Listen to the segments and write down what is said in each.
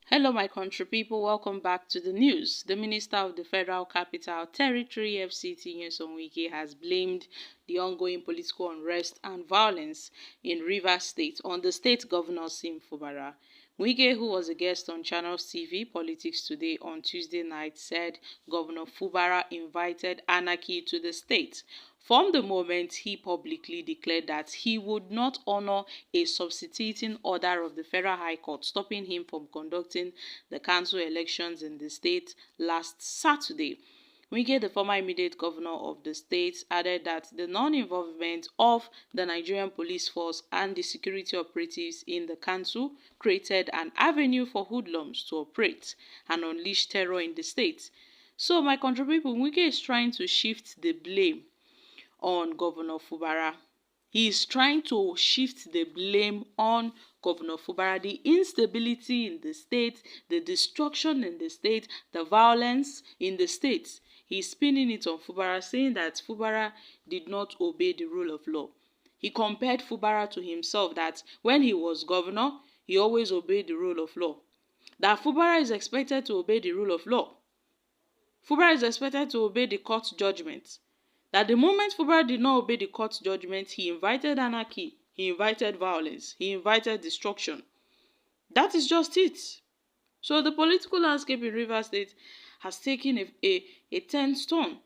Hello, my country people. Welcome back to the news. The Minister of the Federal Capital Territory, FCT, Nyesom Wike, has blamed the ongoing political unrest and violence in Rivers State on the state governor, Fubara. Wike, who was a guest on Channels TV Politics Today on Tuesday night, said Governor Fubara invited anarchy to the state. From the moment he publicly declared that he would not honor a substituting order of the Federal High Court stopping him from conducting the council elections in the state last Saturday. Wike, the former immediate governor of the state, added that the non-involvement of the Nigerian police force and the security operatives in the council created an avenue for hoodlums to operate and unleash terror in the state. So, my country people, Wike is trying to shift the blame on Governor Fubara. He is trying to shift the blame on Governor Fubara. The instability in the state, the destruction in the state, the violence in the state. He's spinning it on Fubara, saying that Fubara did not obey the rule of law. He compared Fubara to himself, that when he was governor, he always obeyed the rule of law. That Fubara is expected to obey the rule of law. Fubara is expected to obey the court judgment. That the moment Fubara did not obey the court judgment, he invited anarchy, he invited violence, he invited destruction. That is just it. So the political landscape in Rivers State has taken a tense turn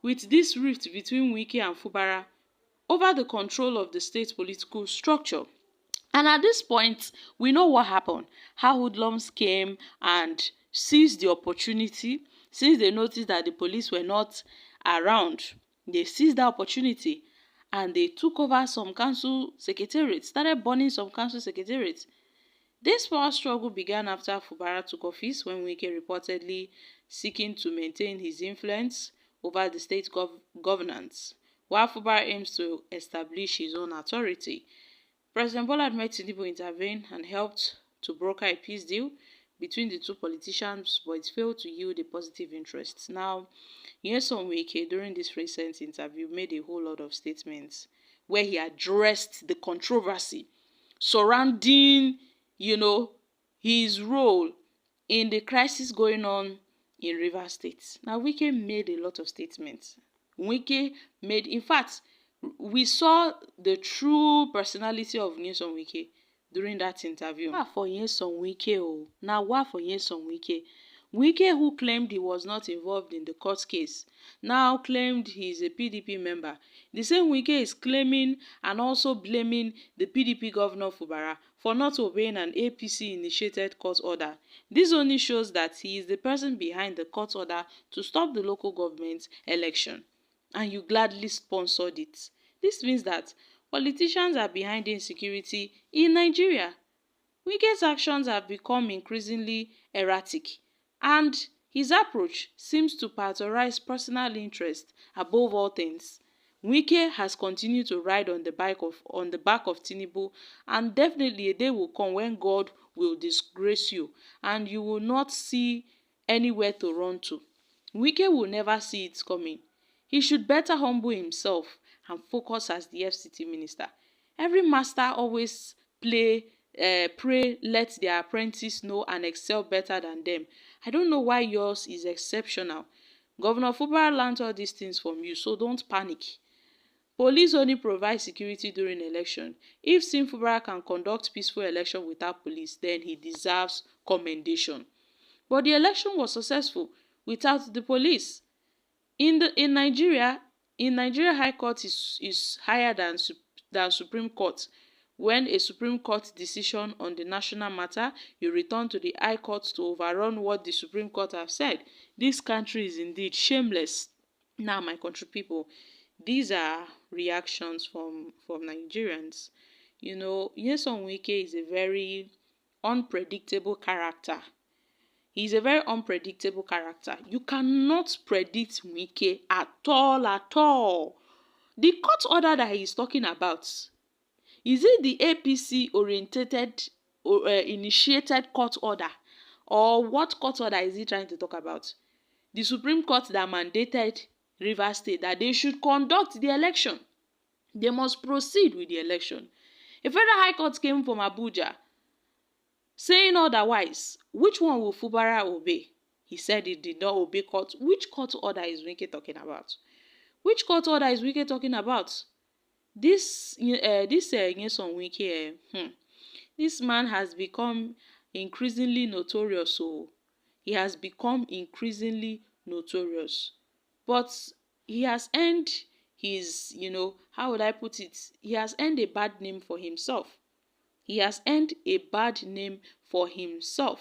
with this rift between Wike and Fubara over the control of the state political structure. And at this point, we know what happened, how hoodlums came and seized the opportunity since they noticed that the police were not around. They seized that opportunity and they took over some council secretariats, started burning some council secretariats. This power struggle began after Fubara took office, when Wike reportedly seeking to maintain his influence over the state governance, while Fubara aims to establish his own authority. President Bola Ahmed Tinubu intervened and helped to broker a peace deal between the two politicians, but it failed to yield a positive interest. Now, Nyesom Wike, during this recent interview, made a whole lot of statements where he addressed the controversy surrounding, his role in the crisis going on in Rivers State. Now, Wike made a lot of statements. In fact, we saw the true personality of Nyesom Wike during that interview. Why for Nyesom Wike? Oh, now why for Nyesom Wike? Wike, who claimed he was not involved in the court case, now claimed he is a PDP member. The same Wike is claiming and also blaming the PDP governor Fubara for not obeying an APC-initiated court order. This only shows that he is the person behind the court order to stop the local government election, and you gladly sponsored it. This means that politicians are behind the insecurity in Nigeria. Wike's actions have become increasingly erratic, and his approach seems to prioritize personal interest above all things. Wike has continued to ride on the back of Tinubu, and definitely a day will come when God will disgrace you and you will not see anywhere to run to. Wike will never see it coming. He should better humble himself and focus as the FCT minister. Every master always pray, let their apprentice know and excel better than them. I don't know why yours is exceptional. Governor Fubara learned all these things from you, so don't panic. Police only provide security during election. If Fubara can conduct peaceful election without police, then he deserves commendation. But the election was successful without the police. In Nigeria, High Court is higher than Supreme Court. When a Supreme Court decision on the national matter, you return to the High Court to overrun what the Supreme Court have said. This country is indeed shameless. Now, my country people, these are reactions from Nigerians. Nyesom Wike is a very unpredictable character. He's a very unpredictable character. You cannot predict Wike at all. The court order that he is talking about, is it the APC orientated initiated court order, or what court order is he trying to talk about? The Supreme Court that mandated Rivers State that they should conduct the election. They must proceed with the election. A federal high court came from Abuja saying otherwise. Which one will Fubara obey? He said he did not obey court. Which court order is Wike talking about? Which court order is Wike talking about? This Nyesom Wike, this man has become increasingly notorious. So he has become increasingly notorious. But he has earned his, how would I put it? He has earned a bad name for himself. He has earned a bad name for himself.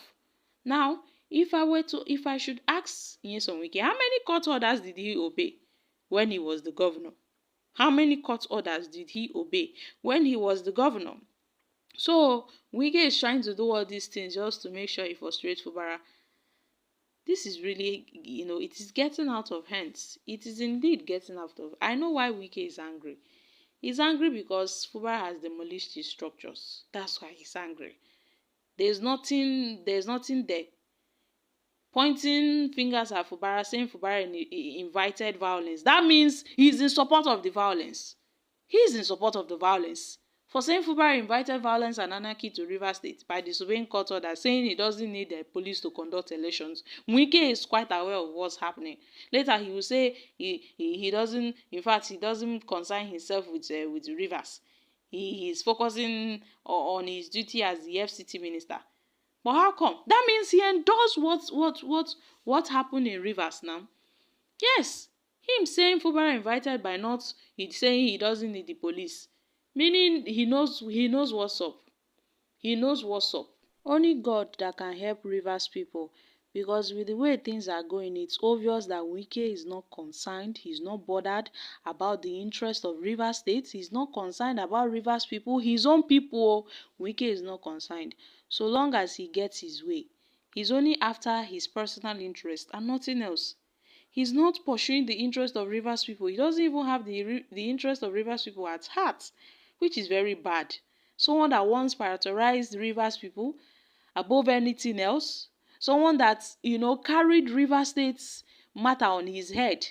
Now, if I should ask Nyesom Wike, how many court orders did he obey when he was the governor? How many court orders did he obey when he was the governor? So, Wike is trying to do all these things just to make sure he frustrates Fubara. This is really, it is getting out of hands. It is indeed getting out of. I know why Wike is angry. He's angry because Fubara has demolished his structures. That's why he's angry. There's nothing there. Pointing fingers at Fubara, saying Fubara invited violence. That means he's in support of the violence. He's in support of the violence. For saying Fubara invited violence and anarchy to Rivers State by disobeying court order, saying he doesn't need the police to conduct elections. Wike is quite aware of what's happening. Later he will say he doesn't, in fact, he doesn't concern himself with Rivers. He is focusing on his duty as the FCT minister. But how come? That means he endorsed what happened in Rivers now. Yes, him saying Fubara invited by not saying he doesn't need the police. Meaning he knows what's up. He knows what's up. Only God that can help Rivers people, because with the way things are going, it's obvious that Wike is not concerned. He's not bothered about the interest of Rivers State. He's not concerned about Rivers people, his own people. Wike is not concerned. So long as he gets his way, he's only after his personal interest and nothing else. He's not pursuing the interest of Rivers people. He doesn't even have the interest of Rivers people at heart, which is very bad. Someone that once prioritized Rivers people above anything else. Someone that, carried Rivers State's matter on his head.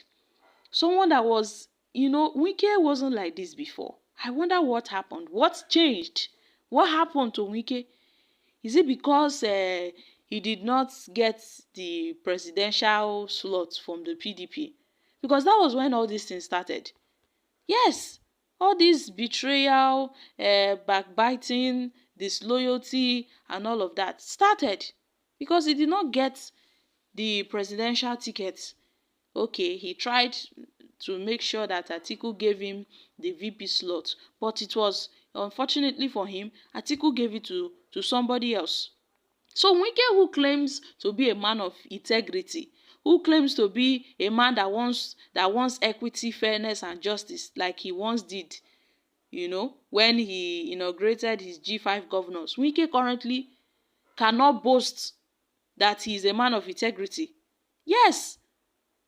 Someone that was, Wike wasn't like this before. I wonder what happened. What changed? What happened to Wike? Is it because he did not get the presidential slot from the PDP? Because that was when all these things started. Yes, all this betrayal, backbiting, disloyalty, and all of that started because he did not get the presidential ticket. Okay, he tried to make sure that Atiku gave him the VP slot, but it was, unfortunately for him, Atiku gave it to somebody else. So Wike, who claims to be a man of integrity, who claims to be a man that wants equity, fairness, and justice, like he once did, when he inaugurated his G5 governors, Wike currently cannot boast that he is a man of integrity. Yes,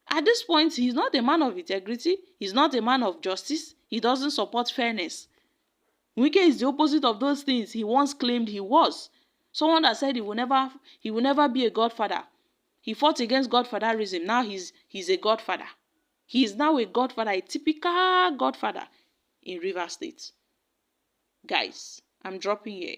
at this point, he's not a man of integrity. He's not a man of justice. He doesn't support fairness. Wike is the opposite of those things he once claimed he was. Someone that said he will never be a godfather. He fought against godfatherism. Now he's a godfather. He is now a godfather, a typical godfather in Rivers State. Guys, I'm dropping here.